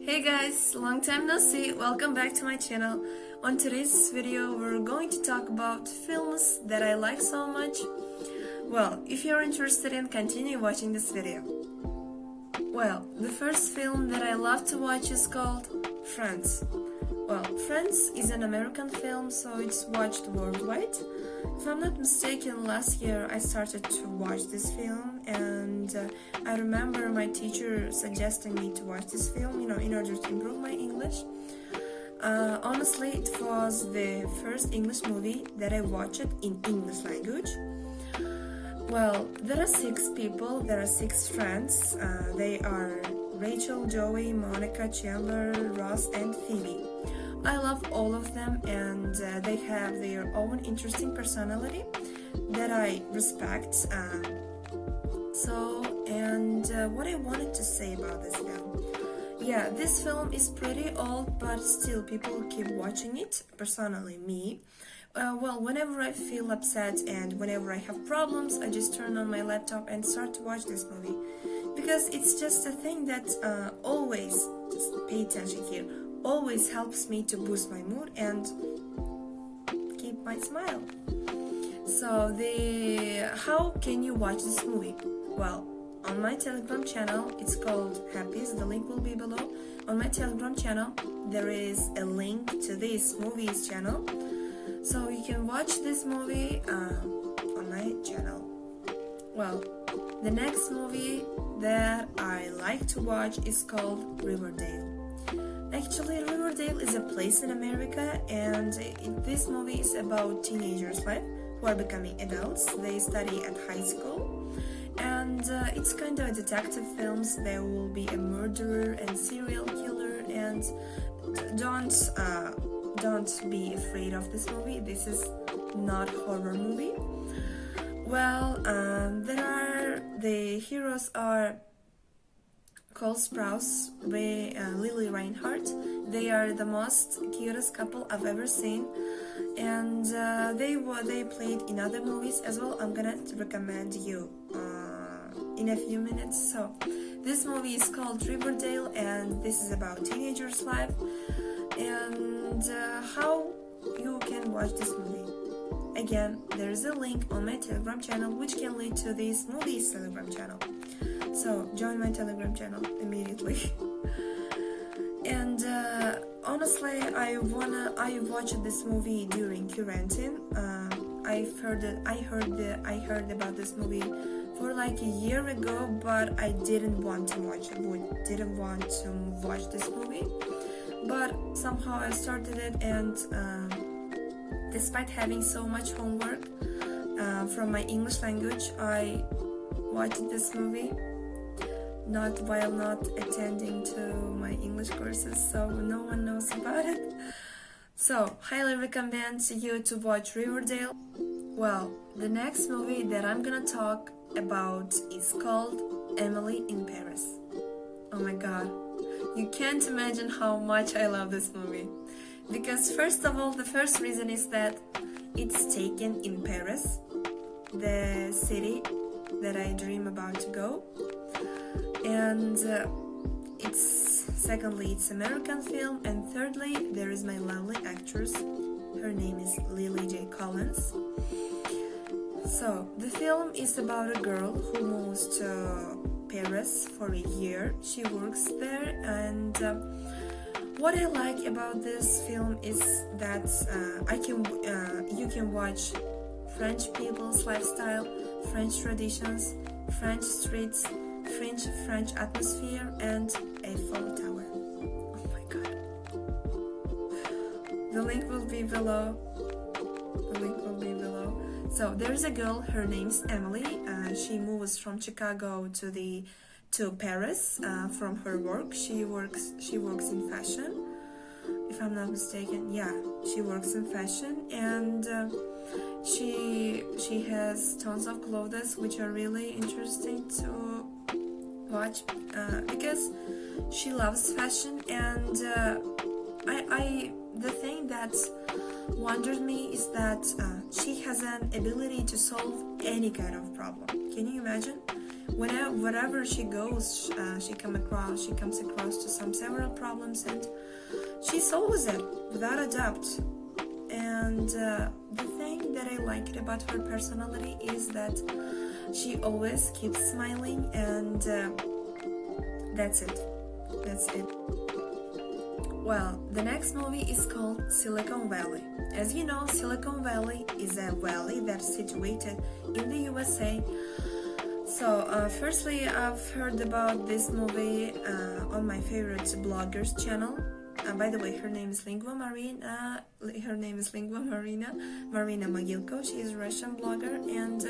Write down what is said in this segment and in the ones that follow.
Hey guys, long time no see, welcome back to my channel. On today's video we're going to talk about films that I like so much. Well, if you're interested in, continue watching this video. Well, the first film that I love to watch is called Friends. Well, Friends is an American film, so it's watched worldwide. If I'm not mistaken, last year I started to watch this film, and I remember my teacher suggesting me to watch this film, in order to improve my English. Honestly, it was the first English movie that I watched in English language. Well, there are 6 people, there are 6 friends. They are Rachel, Joey, Monica, Chandler, Ross, and Phoebe. I love all of them, and they have their own interesting personality that I respect. What I wanted to say about this film. Yeah, this film is pretty old, but still people keep watching it, personally me. Well, whenever I feel upset and whenever I have problems, I just turn on my laptop and start to watch this movie. Because it's just a thing that always, just pay attention here, always helps me to boost my mood and keep my smile. So how can you watch this movie? Well, on my Telegram channel, it's called Happiest, the link will be below. On my Telegram channel, there is a link to this movie's channel, so you can watch this movie on my channel. Well, the next movie that I like to watch is called Riverdale. Actually, Riverdale is a place in America, and this movie is about teenagers' life who are becoming adults. They study at high school, and it's kind of a detective films. There will be a murderer and serial killer, and don't be afraid of this movie. This is not horror movie. Well, the heroes are Cole Sprouse, Lily Reinhardt. They are the most cutest couple I've ever seen, and they played in other movies as well. I'm gonna recommend you in a few minutes. So this movie is called Riverdale, and this is about teenagers' life, and how you can watch this movie. Again, there is a link on my Telegram channel which can lead to this movie's Telegram channel. So join my Telegram channel immediately. And honestly, I watched this movie during quarantine. I heard about this movie for like a year ago, but I didn't want to watch this movie. But somehow I started it, and despite having so much homework from my English language, I watched this movie while not attending to my English courses, so no one knows about it. So, highly recommend you to watch Riverdale. Well, the next movie that I'm gonna talk about is called Emily in Paris. Oh my god, you can't imagine how much I love this movie. Because first of all, the first reason is that it's taken in Paris, the city that I dream about to go. And secondly, it's American film, and thirdly, there is my lovely actress. Her name is Lily J. Collins. So, the film is about a girl who moves to Paris for a year. She works there, and what I like about this film is that you can watch French people's lifestyle, French traditions, French streets, French atmosphere, and Eiffel Tower. Oh my god. The link will be below. So there's a girl, her name's Emily. She moves from Chicago to Paris from her work. She works in fashion, if I'm not mistaken. Yeah, she works in fashion, and she has tons of clothes which are really interesting to watch because she loves fashion. And the thing that wondered me is that she has an ability to solve any kind of problem. Can you imagine? wherever she goes, she comes across to some several problems, and she solves it without a doubt. And the thing that I like about her personality is that she always keeps smiling, and that's it. Well, the next movie is called Silicon Valley. As you know, Silicon Valley is a valley that's situated in the USA. So, firstly, I've heard about this movie on my favorite blogger's channel. By the way, her name is Lingua Marina. Marina Mogilko. She is a Russian blogger, and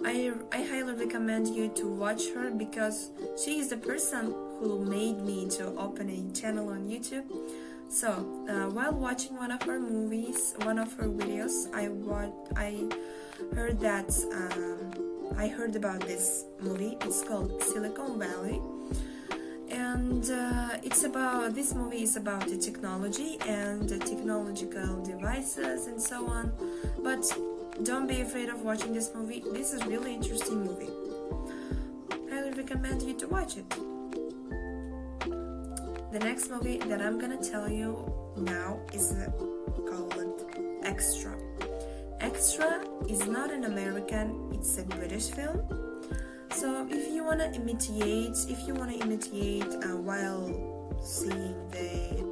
I highly recommend you to watch her because she is the person who made me to open a channel on YouTube. So while watching one of her videos, I heard about this movie. It's called Silicon Valley, and this movie is about the technology and the technological devices and so on. But don't be afraid of watching this movie. This is a really interesting movie. I would recommend you to watch it. The next movie that I'm gonna tell you now is called Extra. Extra is not an American, it's a British film. So if you wanna imitate while seeing the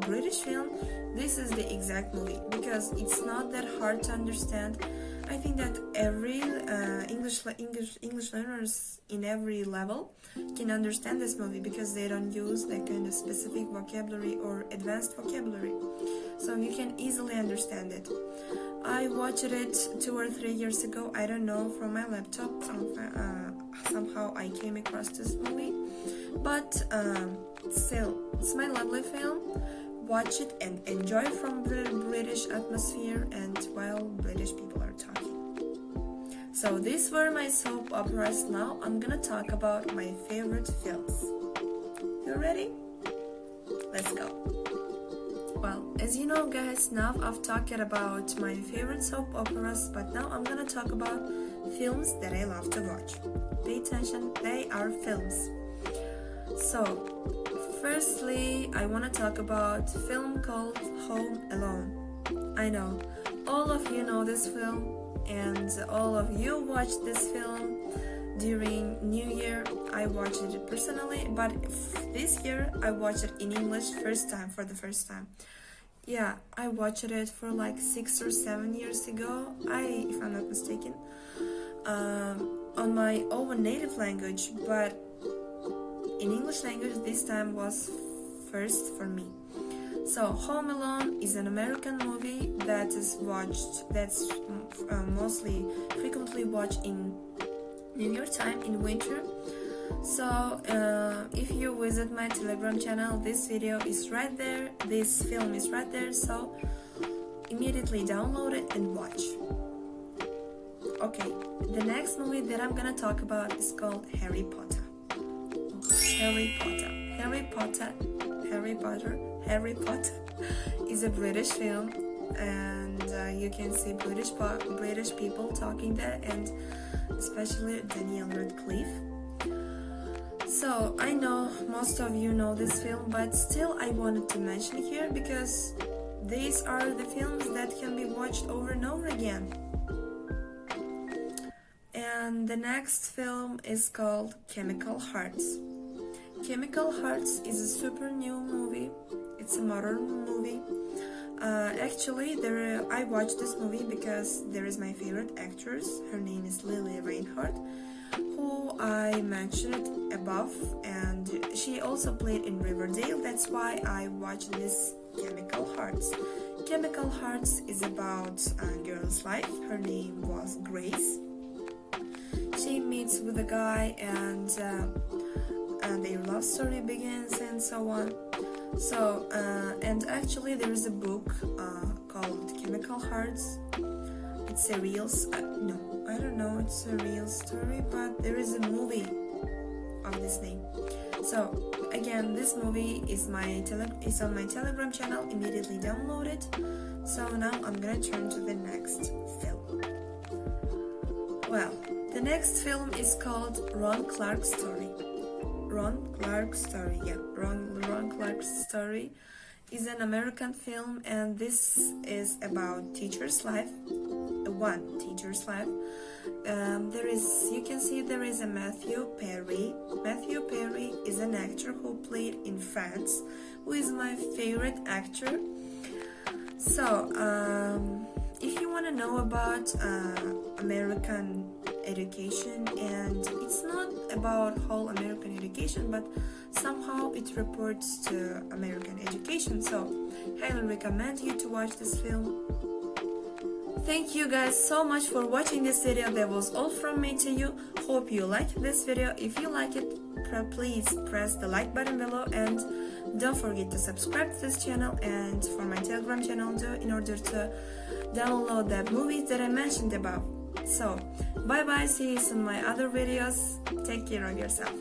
British film, this is the exact movie because it's not that hard to understand. I think that every English learners in every level can understand this movie because they don't use that kind of specific vocabulary or advanced vocabulary, so you can easily understand it. I watched it 2 or 3 years ago. I don't know, from my laptop. Somehow I came across this movie, but still, it's my lovely film. Watch it and enjoy from the British atmosphere and while British people are talking. So these were my soap operas. Now I'm gonna talk about my favorite films. You ready? Let's go. Well, as you know, guys, now I've talked about my favorite soap operas, but now I'm gonna talk about films that I love to watch. Pay attention, they are films. So, firstly, I want to talk about a film called Home Alone. I know, all of you know this film, and all of you watched this film during New Year. I watched it personally, but this year I watched it in English for the first time. Yeah, I watched it for like 6 or 7 years ago, if I'm not mistaken, on my own native language, but in English language this time was first for me. So Home Alone is an American movie that's mostly frequently watched in New York time in winter. So if you visit my Telegram channel, this video is right there, this film is right there, so immediately download it and watch. Okay, the next movie that I'm gonna talk about is called Harry Potter. Harry Potter is a British film, and you can see British people talking there, and especially Daniel Radcliffe. So I know most of you know this film, but still I wanted to mention here because these are the films that can be watched over and over again. And the next film is called Chemical Hearts. Chemical Hearts is a super new movie. It's a modern movie. Actually, I watched this movie because there is my favorite actress. Her name is Lily Reinhardt, who I mentioned above, and she also played in Riverdale. That's why I watched this Chemical Hearts. Chemical Hearts is about a girl's life. Her name was Grace. She meets with a guy, and their love story begins and so on. So and actually there is a book called Chemical Hearts. It's a real I don't know it's a real story, but there is a movie of this name. So again, this movie is on my Telegram channel. Immediately download it. So now I'm gonna turn to the next film. Well, The next film is called Ron Clark's Story. Ron Clark's Story, yeah. Ron Clark's Story is an American film, and this is about teacher's life. One teacher's life. You can see there is a Matthew Perry. Matthew Perry is an actor who played in Friends, who is my favorite actor. So, if you want to know about American education, and it's not about whole American education, but somehow it reports to American education, so highly recommend you to watch this film. Thank you guys so much for watching this video. That was all from me to you. Hope you liked this video. If you like it, please press the like button below, and don't forget to subscribe to this channel and for my Telegram channel too, in order to download the movies that I mentioned above. So bye bye, see you in my other videos. Take care of yourself.